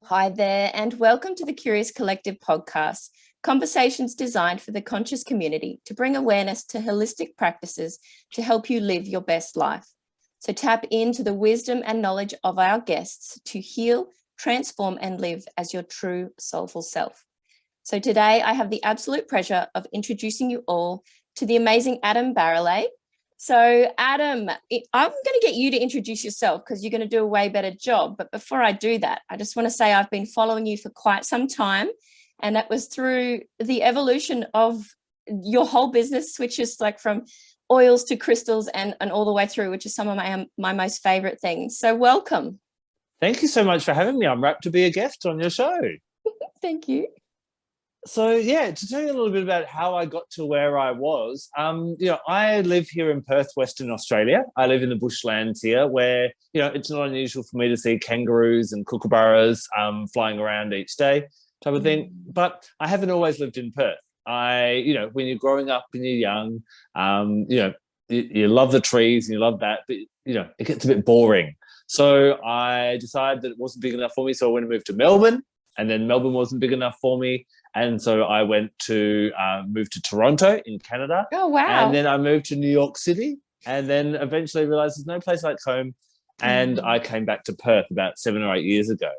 Hi there, and welcome to the Curious Collective podcast, conversations designed for the conscious community to bring awareness to holistic practices to help you live your best life. So tap into the wisdom and knowledge of our guests to heal, transform, and live as your true soulful self. So today I have the absolute pleasure of introducing you all to the amazing Adam Barralet. So Adam, I'm going to get you to introduce yourself because you're going to do a way better job. But before I do that, I just want to say I've been following you for quite some time. And that was through the evolution of your whole business, which is like from oils to crystals and all the way through, which is some of my most favorite things. So welcome. Thank you so much for having me. I'm rapt to be a guest on your show. Thank you. So, to tell you a little bit about how I got to where I was, I live here in Perth, Western Australia. I live in the bushlands here where, it's not unusual for me to see kangaroos and kookaburras flying around each day type of thing. But I haven't always lived in Perth. When you're growing up and you're young, you love the trees and you love that, but, it gets a bit boring. So I decided that it wasn't big enough for me. So I went and moved to Melbourne. And then Melbourne wasn't big enough for me. And so I went to move to Toronto in Canada. Oh, wow. And then I moved to New York City and then eventually realized there's no place like home. And I came back to Perth about 7 or 8 years ago.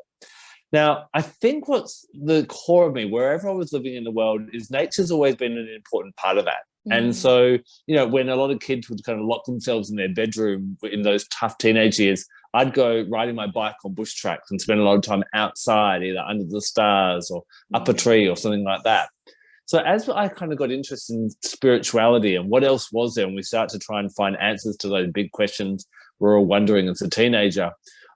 Now, I think what's the core of me, wherever I was living in the world, is nature's always been an important part of that. And so, when a lot of kids would kind of lock themselves in their bedroom in those tough teenage years, I'd go riding my bike on bush tracks and spend a lot of time outside, either under the stars or up a tree or something like that. So as I kind of got interested in spirituality and what else was there, and we started to try and find answers to those big questions we're all wondering as a teenager,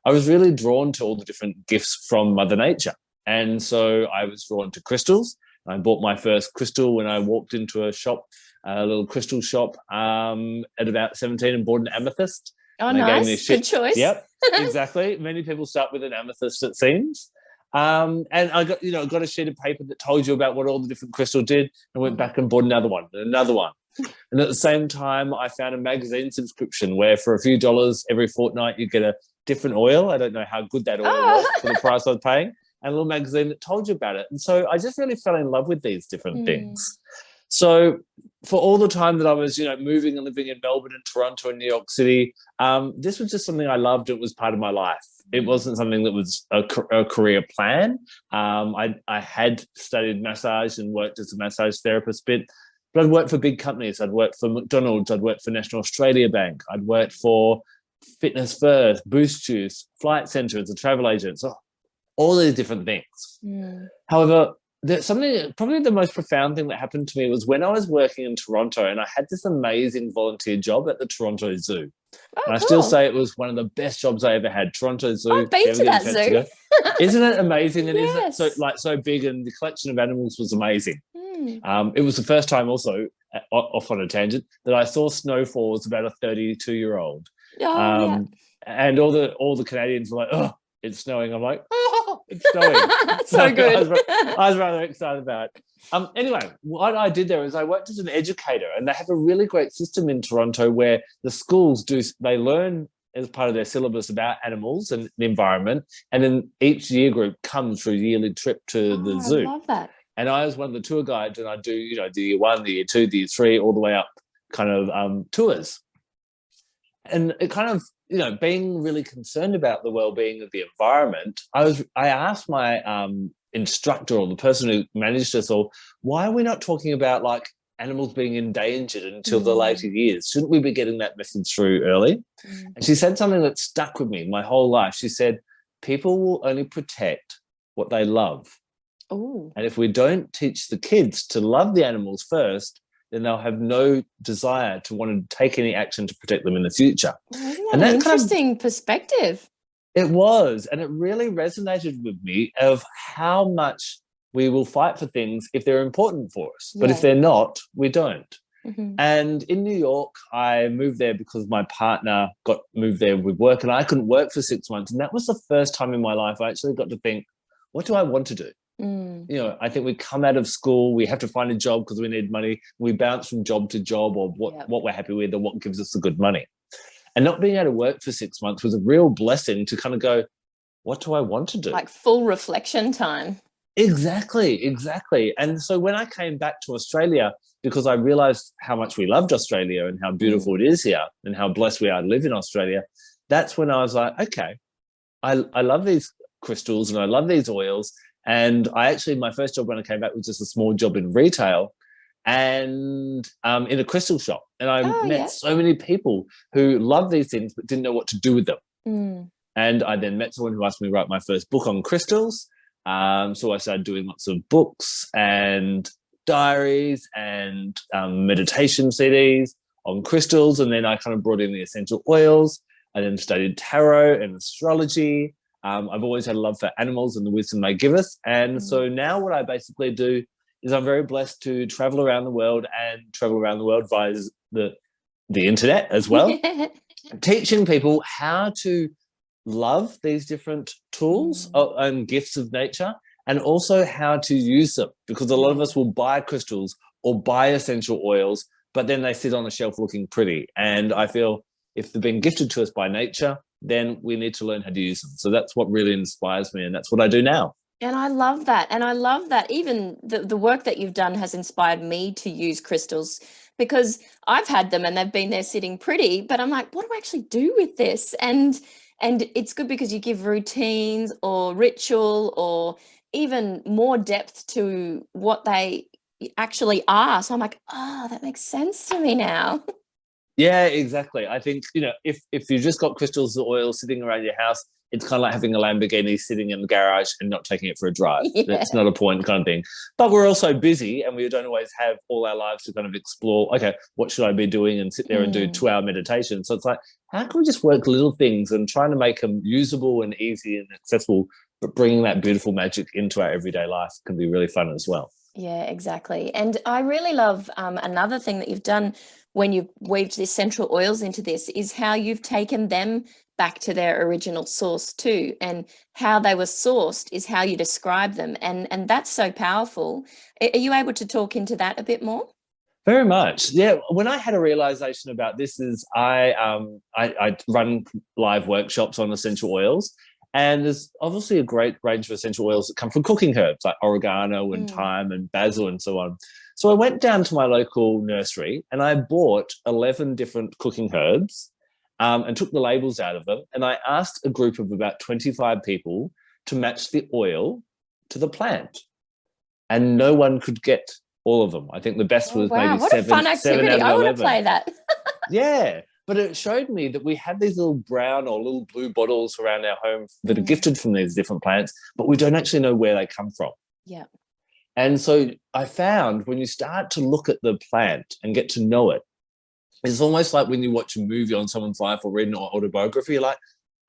I was really drawn to all the different gifts from Mother Nature. And so I was drawn to crystals. I bought my first crystal when I walked into a shop, a little crystal shop at about 17, and bought an amethyst. Oh, nice. Good choice. Yep, exactly. Many people start with an amethyst, it seems. And I got a sheet of paper that told you about what all the different crystals did, and went back and bought another one and another one. And at the same time, I found a magazine subscription where for a few dollars every fortnight you get a different oil. I don't know how good that oil was for the price I was paying, and a little magazine that told you about it. And so I just really fell in love with these different things. So for all the time that I was, moving and living in Melbourne and Toronto and New York City, this was just something I loved. It was part of my life. It wasn't something that was a career plan. I had studied massage and worked as a massage therapist, but I'd worked for big companies. I'd worked for McDonald's. I'd worked for National Australia Bank. I'd worked for Fitness First, Boost Juice, Flight Centre as a travel agent. So all these different things. However, probably the most profound thing that happened to me was when I was working in Toronto, and I had this amazing volunteer job at the Toronto Zoo. And I still say it was one of the best jobs I ever had. Toronto Zoo. I've been to that zoo. Isn't it amazing? And yes. Isn't it so big, and the collection of animals was amazing. It was the first time also, off on a tangent, that I saw snowfall as about a 32-year-old. And all the Canadians were like, "Oh, it's snowing." I'm like, "Oh, it's snowing." So good. I was rather excited about it. Anyway, what I did there is I worked as an educator, and they have a really great system in Toronto where the schools they learn as part of their syllabus about animals and the environment, and then each year group comes for a yearly trip to the zoo. I love that. And I was one of the tour guides, and I do, the year 1, the year 2, the year 3, all the way up kind of tours. And it kind of, being really concerned about the well-being of the environment, I asked my instructor, or the person who managed us all, why are we not talking about like animals being endangered until the later years? Shouldn't we be getting that message through early? And she said something that stuck with me my whole life. She said, people will only protect what they love. Ooh. And if we don't teach the kids to love the animals first, then they'll have no desire to want to take any action to protect them in the future. Oh, isn't that an interesting perspective? It was, and it really resonated with me of how much we will fight for things if they're important for us. But if they're not, we don't. And in New York, I moved there because my partner got moved there with work, and I couldn't work for 6 months. And that was the first time in my life I actually got to think, what do I want to do? I think we come out of school, we have to find a job because we need money. We bounce from job to job, or what we're happy with, or what gives us the good money. And not being able to work for 6 months was a real blessing to kind of go, what do I want to do? Like full reflection time. Exactly. And so when I came back to Australia, because I realized how much we loved Australia and how beautiful it is here and how blessed we are to live in Australia, that's when I was like, okay, I love these crystals and I love these oils. And I actually, my first job when I came back was just a small job in retail and in a crystal shop. And I met so many people who love these things but didn't know what to do with them. And I then met someone who asked me to write my first book on crystals. So I started doing lots of books and diaries and meditation CDs on crystals. And then I kind of brought in the essential oils. I then studied tarot and astrology. I've always had a love for animals and the wisdom they give us. And so now what I basically do is I'm very blessed to travel around the world via the internet as well, teaching people how to love these different tools and gifts of nature, and also how to use them, because a lot of us will buy crystals or buy essential oils, but then they sit on a shelf looking pretty. And I feel if they've been gifted to us by nature, then we need to learn how to use them. So that's what really inspires me, and that's what I do now. And I love that. And I love that even the work that you've done has inspired me to use crystals, because I've had them and they've been there sitting pretty, but I'm like, what do I actually do with this? And it's good because you give routines or ritual or even more depth to what they actually are. So I'm like, oh, that makes sense to me now. Yeah, exactly. I think, if you've just got crystals or oil sitting around your house, it's kind of like having a Lamborghini sitting in the garage and not taking it for a drive. That's not a point kind of thing. But we're also busy and we don't always have all our lives to kind of explore, okay, what should I be doing, and sit there and do 2-hour meditation. So it's like, how can we just work little things and trying to make them usable and easy and accessible, but bringing that beautiful magic into our everyday life can be really fun as well. Yeah, exactly. And I really love another thing that you've done when you've weaved the essential oils into this is how you've taken them back to their original source too, and how they were sourced is how you describe them, and that's so powerful. Are you able to talk into that a bit more? Very much. Yeah. When I had a realization about this is I run live workshops on essential oils, and there's obviously a great range of essential oils that come from cooking herbs like oregano and thyme and basil and so on. So I went down to my local nursery and I bought 11 different cooking herbs and took the labels out of them. And I asked a group of about 25 people to match the oil to the plant. And no one could get all of them. I think the best was maybe what seven. A fun activity. I want to play that. Yeah. But it showed me that we have these little brown or little blue bottles around our home that are gifted from these different plants, but we don't actually know where they come from. Yeah. And so I found when you start to look at the plant and get to know it, it's almost like when you watch a movie on someone's life or read an autobiography, you're like,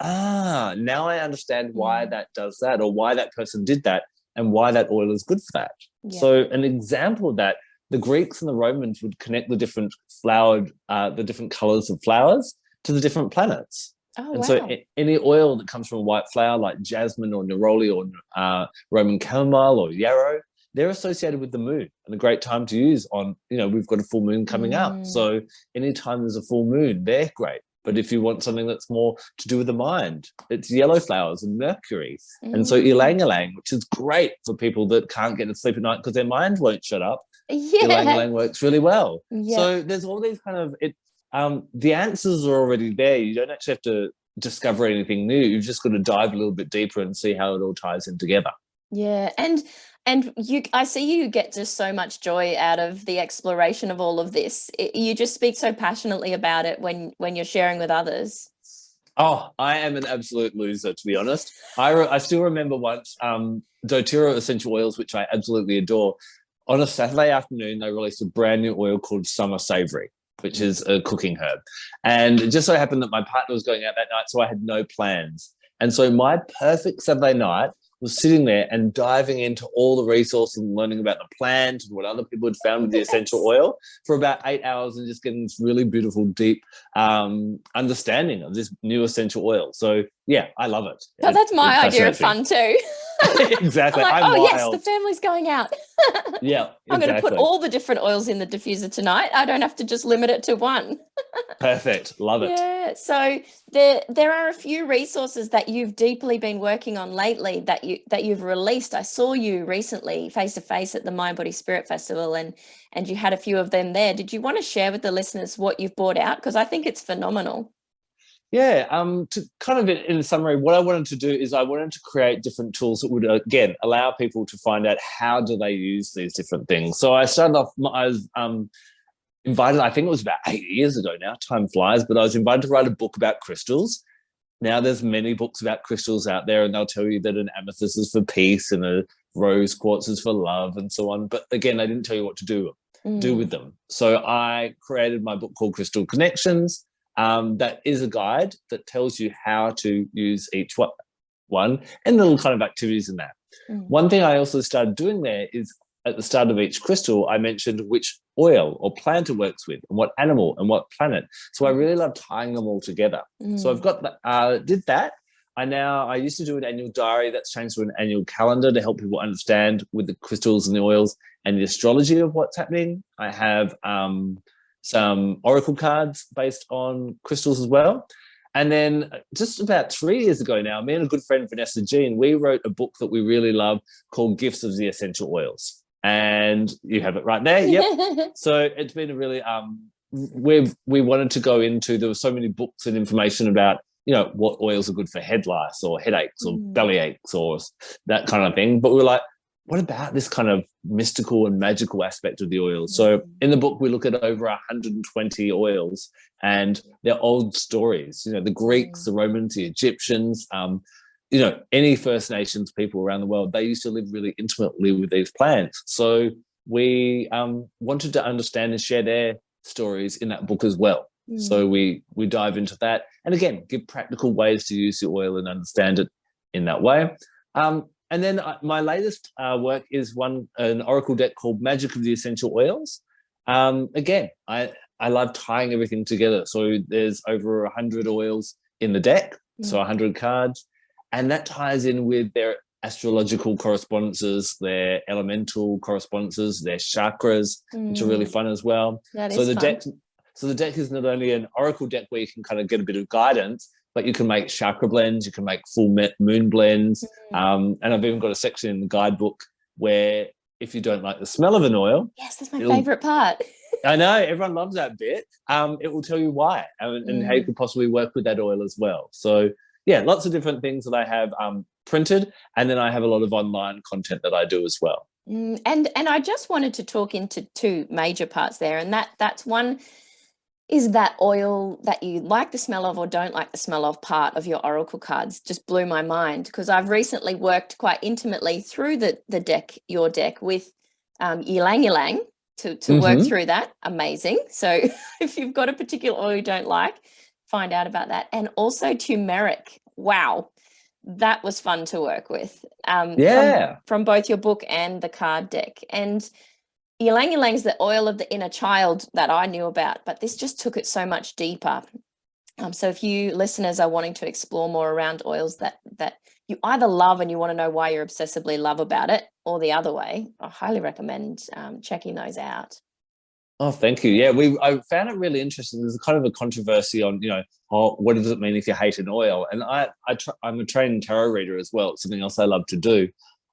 now I understand why that does that, or why that person did that, and why that oil is good for that. Yeah. So an example of that, the Greeks and the Romans would connect the different the different colors of flowers to the different planets. Oh, and so any oil that comes from a white flower like jasmine or neroli or Roman chamomile or yarrow, they're associated with the moon, and a great time to use on, we've got a full moon coming up. So anytime there's a full moon, they're great. But if you want something that's more to do with the mind, it's yellow flowers and Mercury. And so ylang-ylang, which is great for people that can't get to sleep at night because their mind won't shut up. Yeah. Ylang-ylang works really well. Yeah. So there's all these kind of, the answers are already there. You don't actually have to discover anything new. You've just got to dive a little bit deeper and see how it all ties in together. Yeah. And I see you get just so much joy out of the exploration of all of this. You just speak so passionately about it when you're sharing with others. Oh, I am an absolute loser, to be honest. I still remember once doTERRA essential oils, which I absolutely adore. On a Saturday afternoon, they released a brand new oil called Summer Savory, which is a cooking herb. And it just so happened that my partner was going out that night, so I had no plans. And so my perfect Saturday night was sitting there and diving into all the resources and learning about the plant and what other people had found with the essential oil for about 8 hours, and just getting this really beautiful, deep understanding of this new essential oil. So yeah, I love it. Oh, that's my idea of fun too. Exactly. I'm like, I'm oh yes, wild. the family's going out. Yeah, I'm going to put exactly. all the different oils in the diffuser tonight. I don't have to just limit it to one. Perfect. Love it. Yeah. So there are a few resources that you've deeply been working on lately that you've released. I saw you recently face to face at the Mind Body Spirit Festival, and you had a few of them there. Did you want to share with the listeners what you've brought out? Because I think it's phenomenal. Yeah, to kind of in summary, what I wanted to do is I wanted to create different tools that would, again, allow people to find out how do they use these different things. So I started off, I was invited, I think it was about 8 years ago now, time flies, but I was invited to write a book about crystals. Now there's many books about crystals out there, and they'll tell you that an amethyst is for peace and a rose quartz is for love and so on. But again, they didn't tell you what to do with them. So I created my book called Crystal Connections. That is a guide that tells you how to use each one and little kind of activities in that. One thing I also started doing there is at the start of each crystal, I mentioned which oil or plant it works with and what animal and what planet. So I really love tying them all together. So I've got that, did that. I used to do an annual diary that's changed to an annual calendar to help people understand with the crystals and the oils and the astrology of what's happening. I have some oracle cards based on crystals as well. And then just about 3 years ago now, me and a good friend, Vanessa Jean, we wrote a book that we really love called Gifts of the Essential Oils. And you have it right there. Yep. So it's been a really, we wanted to go into, there were so many books and information about, what oils are good for head lice or headaches or belly aches or that kind of thing. But we were like, what about this kind of mystical and magical aspect of the oils? So in the book, we look at over 120 oils and they're old stories. The Greeks, the Romans, the Egyptians, any First Nations people around the world, they used to live really intimately with these plants. So we wanted to understand and share their stories in that book as well. So we dive into that. And again, give practical ways to use the oil and understand it in that way. And then my latest work is an oracle deck called Magic of the Essential Oils. Again, I love tying everything together. So there's over 100 oils in the deck, so 100 cards, and that ties in with their astrological correspondences, their elemental correspondences, their chakras, which are really fun as well. So the deck is not only an oracle deck where you can kind of get a bit of guidance, but you can make chakra blends, you can make full moon blends. And I've even got a section in the guidebook where if you don't like the smell of an oil. Yes, that's my favorite part. I know, everyone loves that bit. It will tell you why and how you could possibly work with that oil as well. So yeah, lots of different things that I have printed. And then I have a lot of online content that I do as well. And I just wanted to talk into two major parts there. And that's one, is that oil that you like the smell of or don't like the smell of part of your oracle cards just blew my mind, because I've recently worked quite intimately through your deck with ylang ylang to work through that. Amazing. So if you've got a particular oil you don't like, find out about that. And also turmeric. Wow. That was fun to work with. From both your book and the card deck. And ylang ylang is the oil of the inner child that I knew about, but this just took it so much deeper. So if you listeners are wanting to explore more around oils that you either love and you want to know why you obsessively love about it, or the other way, I highly recommend checking those out. Oh, thank you. Yeah, I found it really interesting. There's kind of a controversy on, what does it mean if you hate an oil? And I'm a trained tarot reader as well. It's something else I love to do.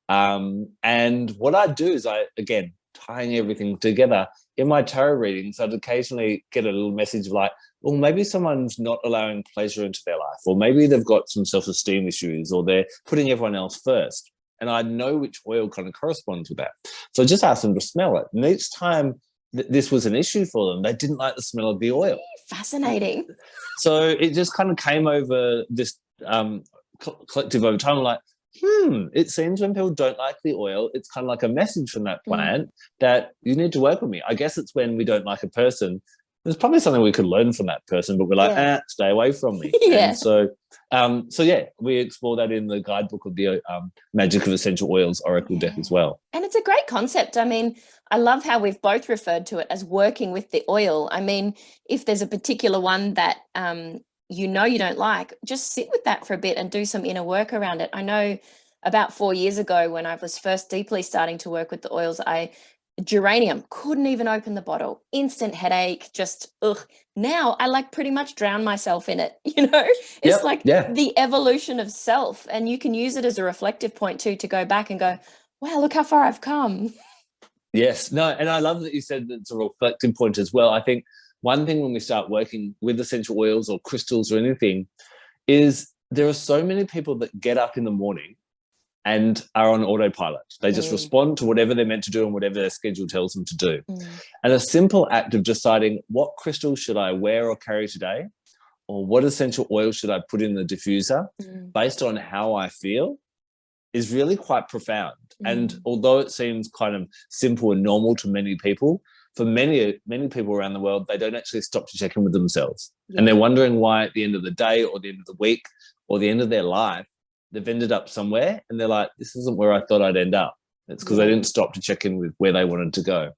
And what I do is again, tying everything together in my tarot readings, I'd occasionally get a little message like, well, maybe someone's not allowing pleasure into their life, or maybe they've got some self-esteem issues, or they're putting everyone else first. And I know which oil kind of corresponds with that. So I just asked them to smell it. And each time this was an issue for them, they didn't like the smell of the oil. Fascinating. So it just kind of came over this collective over time, like, it seems when people don't like the oil, it's kind of like a message from that plant that you need to work with me. I guess it's when we don't like a person, there's probably something we could learn from that person, but we're like, stay away from me. Yeah. And so we explore that in the guidebook of the Magic of Essential Oils Oracle deck as well. And it's a great concept. I mean, I love how we've both referred to it as working with the oil. I mean, if there's a particular one that you don't like, just sit with that for a bit and do some inner work around it. I know about 4 years ago when I was first deeply starting to work with the oils, geranium, couldn't even open the bottle, instant headache, just ugh. Now I like pretty much drown myself in it. It's Yep. like Yeah. the evolution of self, and you can use it as a reflective point too, to go back and go, wow, look how far I've come. Yes. No, and I love that you said that it's a reflecting point as well. I think one thing when we start working with essential oils or crystals or anything is there are so many people that get up in the morning and are on autopilot. They just respond to whatever they're meant to do and whatever their schedule tells them to do. And a simple act of deciding what crystal should I wear or carry today, or what essential oil should I put in the diffuser based on how I feel, is really quite profound. And although it seems kind of simple and normal to many people, for many people around the world, they don't actually stop to check in with themselves. And they're wondering why at the end of the day or the end of the week or the end of their life, they've ended up somewhere and they're like, this isn't where I thought I'd end up. It's because they didn't stop to check in with where they wanted to go.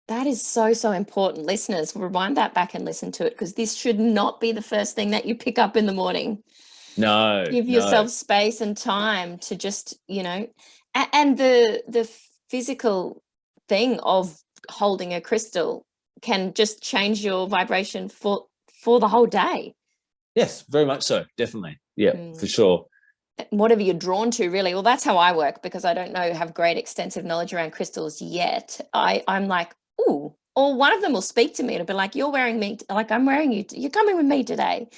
That is so, so important. Listeners, rewind that back and listen to it, because this should not be the first thing that you pick up in the morning. No. Give yourself space and time to just, and the physical thing of holding a crystal can just change your vibration for the whole day. Yes, very much so. Definitely. Yeah, for sure. Whatever you're drawn to, really. Well, that's how I work, because I don't have great extensive knowledge around crystals yet. I'm like, ooh, or one of them will speak to me. It'll be like, you're wearing me, like I'm wearing you. You're coming with me today,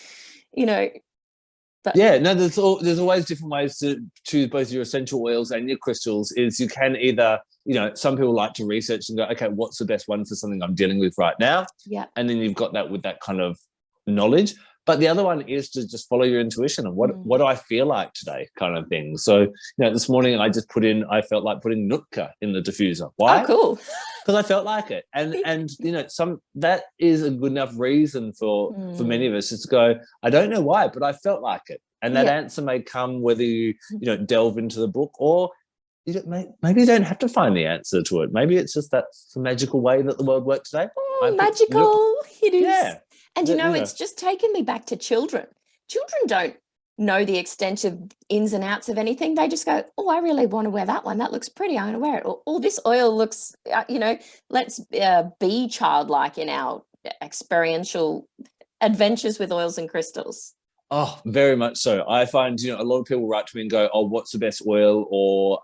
But yeah, no, there's always different ways to choose both your essential oils and your crystals. Is you can either, some people like to research and go, okay, what's the best one for something I'm dealing with right now? Yeah. And then you've got that with that kind of knowledge. But the other one is to just follow your intuition and what do I feel like today, kind of thing. So, this morning I felt like putting Nootka in the diffuser. Why? Oh, cool. Because I felt like it. And that is a good enough reason for many of us is to go, I don't know why, but I felt like it. And that answer may come whether you, delve into the book, or maybe you don't have to find the answer to it. Maybe it's just that's the magical way that the world works today. Magical. It is. Yeah. And it's just taken me back to children. Children don't know the extent of ins and outs of anything. They just go, oh, I really want to wear that one. That looks pretty. I'm going to wear it. Or, oh, this oil looks, let's be childlike in our experiential adventures with oils and crystals. Oh, very much so. I find, a lot of people write to me and go, oh, what's the best oil or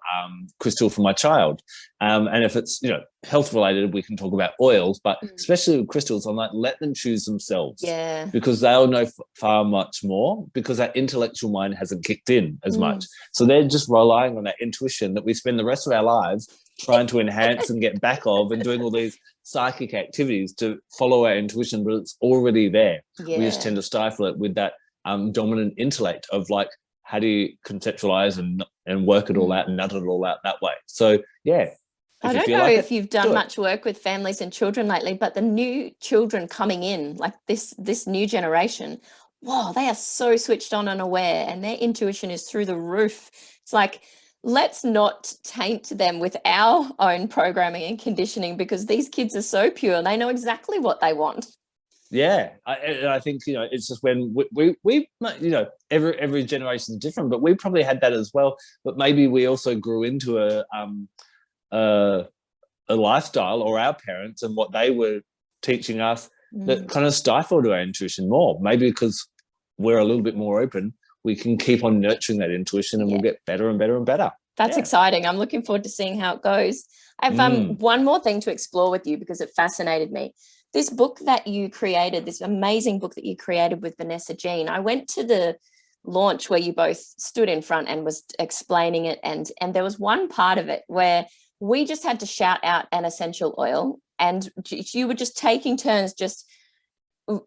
crystal for my child? And if it's, health related, we can talk about oils, but especially with crystals, I'm like, let them choose themselves. Yeah. Because they'll know far much more, because that intellectual mind hasn't kicked in as much. So they're just relying on that intuition that we spend the rest of our lives trying to enhance and get back of, and doing all these psychic activities to follow our intuition, but it's already there. Yeah. We just tend to stifle it with that dominant intellect of like, how do you conceptualize and work it all out and nut it all out that way? So yeah, I don't know if you've done much work with families and children lately, but the new children coming in, like this new generation, wow, they are so switched on and aware, and their intuition is through the roof. It's like, let's not taint them with our own programming and conditioning, because these kids are so pure and they know exactly what they want. Yeah, I think it's just when we every generation is different, but we probably had that as well. But maybe we also grew into a lifestyle, or our parents and what they were teaching us, that kind of stifled our intuition more. Maybe because we're a little bit more open, we can keep on nurturing that intuition, and we'll get better and better and better. That's exciting. I'm looking forward to seeing how it goes. I have one more thing to explore with you, because it fascinated me. This book that you created, this amazing book that you created with Vanessa Jean, I went to the launch where you both stood in front and was explaining it. And there was one part of it where we just had to shout out an essential oil, and you were just taking turns, just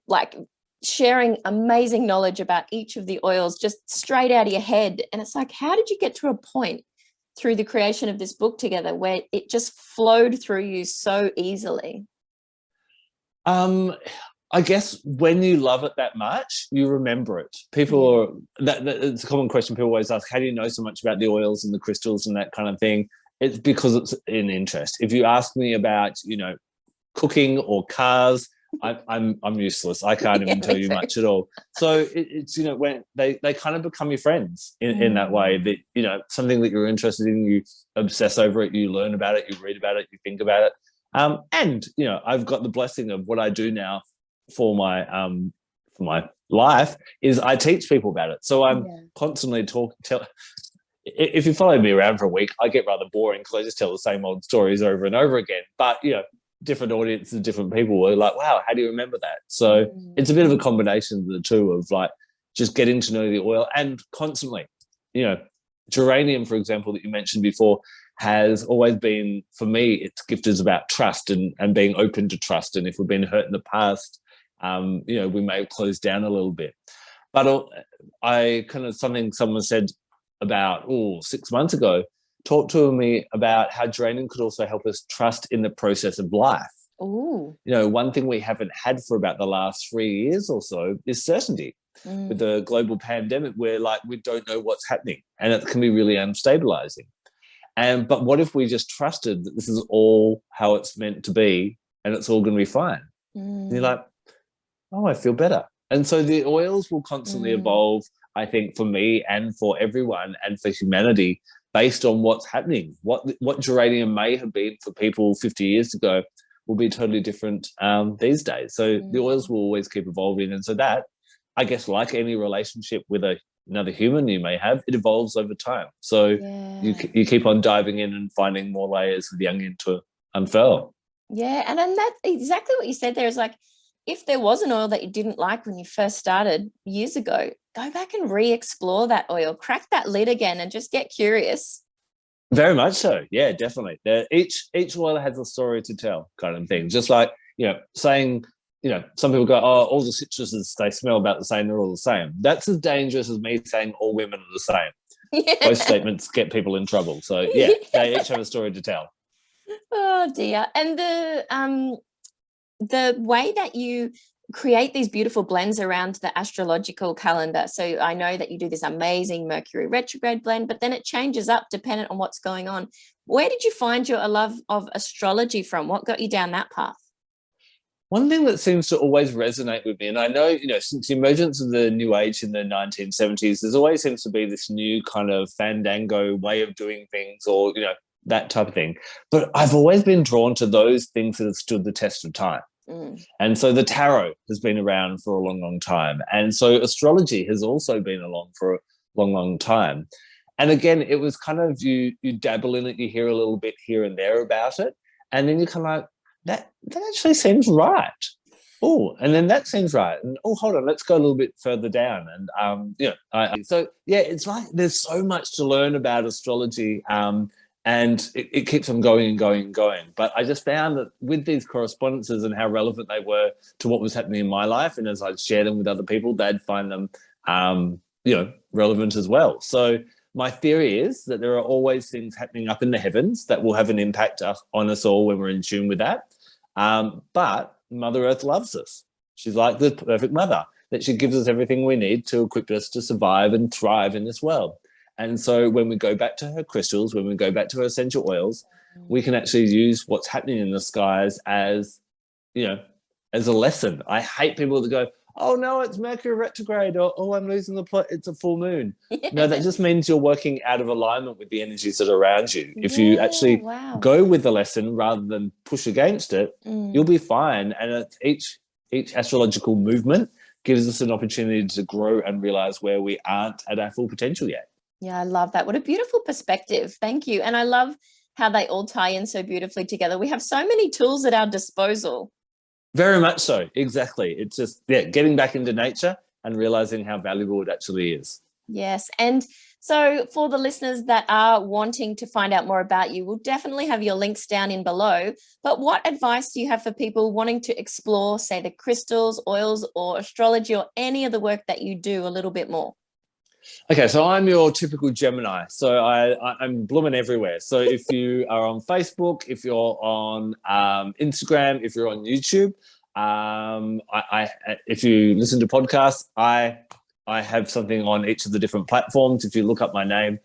like sharing amazing knowledge about each of the oils, just straight out of your head. And it's like, how did you get to a point through the creation of this book together where it just flowed through you so easily? I guess when you love it that much, you remember it. People that it's a common question people always ask, how do you know so much about the oils and the crystals and that kind of thing? It's because it's an interest. If you ask me about, cooking or cars, I'm useless. I can't even tell me you too. much at all. So it's, when they kind of become your friends in that way, that, something that you're interested in, you obsess over it, you learn about it, you read about it, you think about it. And, I've got the blessing of what I do now for my life is I teach people about it. So I'm constantly if you follow me around for a week, I get rather boring because I just tell the same old stories over and over again. But, different audiences, different people were like, wow, how do you remember that? So it's a bit of a combination of the two, of like just getting to know the oil and constantly, geranium, for example, that you mentioned before, has always been, for me, its gift is about trust and being open to trust. And if we've been hurt in the past, we may have closed down a little bit. But I kind of, something someone said about 6 months ago, talked to me about how geranium could also help us trust in the process of life. Ooh. One thing we haven't had for about the last 3 years or so is certainty. With the global pandemic, where like we don't know what's happening, and it can be really unstabilizing. But what if we just trusted that this is all how it's meant to be, and it's all going to be fine? And you're like, oh, I feel better. And so the oils will constantly evolve, I think, for me and for everyone and for humanity, based on what's happening. What geranium may have been for people 50 years ago will be totally different these days. So the oils will always keep evolving. And so that, I guess, like any relationship with another human you may have, it evolves over time. So you keep on diving in and finding more layers of the onion to unfurl. Yeah, and that's exactly what you said there, is like, if there was an oil that you didn't like when you first started years ago, go back and re-explore that oil, crack that lid again and just get curious. Very much so. Yeah, definitely. Each oil has a story to tell, kind of thing. Just like, saying, some people go, oh, all the citruses, they smell about the same, they're all the same. That's as dangerous as me saying all women are the same. Yeah. Both statements get people in trouble. So yeah, they each have a story to tell. Oh dear. And the way that you create these beautiful blends around the astrological calendar. So I know that you do this amazing Mercury retrograde blend, but then it changes up dependent on what's going on. Where did you find your love of astrology from? What got you down that path? One thing that seems to always resonate with me, and I know, since the emergence of the New Age in the 1970s, there's always seems to be this new kind of fandango way of doing things, or, that type of thing. But I've always been drawn to those things that have stood the test of time. And so the tarot has been around for a long, long time. And so astrology has also been along for a long, long time. And again, it was kind of, you dabble in it, you hear a little bit here and there about it. And then you're kind of like, that actually seems right. Oh, and then that seems right. And hold on, let's go a little bit further down. And it's like there's so much to learn about astrology. And it keeps on going and going and going. But I just found that with these correspondences and how relevant they were to what was happening in my life, and as I'd share them with other people, they'd find them, relevant as well. So my theory is that there are always things happening up in the heavens that will have an impact on us all when we're in tune with that. But Mother Earth loves us. She's like the perfect mother, that she gives us everything we need to equip us to survive and thrive in this world. And so when we go back to her crystals, when we go back to her essential oils, we can actually use what's happening in the skies as, as a lesson. I hate people that go, oh, no, it's Mercury retrograde, or, oh, I'm losing the plot, it's a full moon. Yeah. No, that just means you're working out of alignment with the energies that are around you. If you actually go with the lesson rather than push against it, you'll be fine. And each astrological movement gives us an opportunity to grow and realize where we aren't at our full potential yet. Yeah, I love that. What a beautiful perspective. Thank you. And I love how they all tie in so beautifully together. We have so many tools at our disposal. Very much so. Exactly. It's just, getting back into nature and realizing how valuable it actually is. Yes. And so for the listeners that are wanting to find out more about you, we'll definitely have your links down in below. But what advice do you have for people wanting to explore, say, the crystals, oils, or astrology, or any of the work that you do a little bit more? Okay, so I'm your typical Gemini. So I'm blooming everywhere. So if you are on Facebook, if you're on Instagram, if you're on YouTube, if you listen to podcasts, I have something on each of the different platforms. If you look up my name,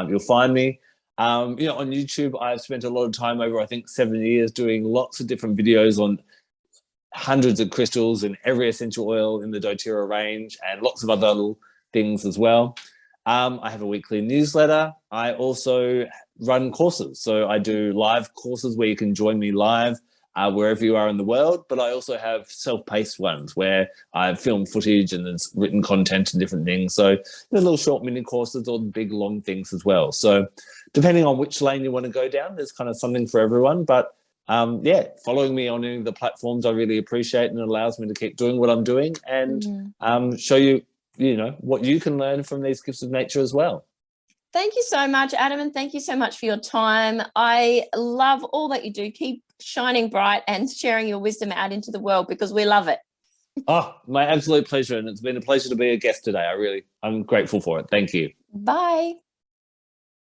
you'll find me. On YouTube, I've spent a lot of time over, I think, 7 years doing lots of different videos on hundreds of crystals in every essential oil in the doTERRA range, and lots of other little things as well. I have a weekly newsletter. I also run courses. So I do live courses where you can join me live wherever you are in the world. But I also have self-paced ones where I film footage and there's written content and different things. So there's little short mini courses or big long things as well. So depending on which lane you want to go down, there's kind of something for everyone. But yeah, following me on any of the platforms I really appreciate, and it allows me to keep doing what I'm doing and show you, you know, what you can learn from these gifts of nature as well. Thank you so much, Adam, and thank you so much for your time. I love all that you do. Keep shining bright and sharing your wisdom out into the world, because we love it. Oh, my absolute pleasure, and it's been a pleasure to be a guest today. I'm grateful for it. Thank you. Bye.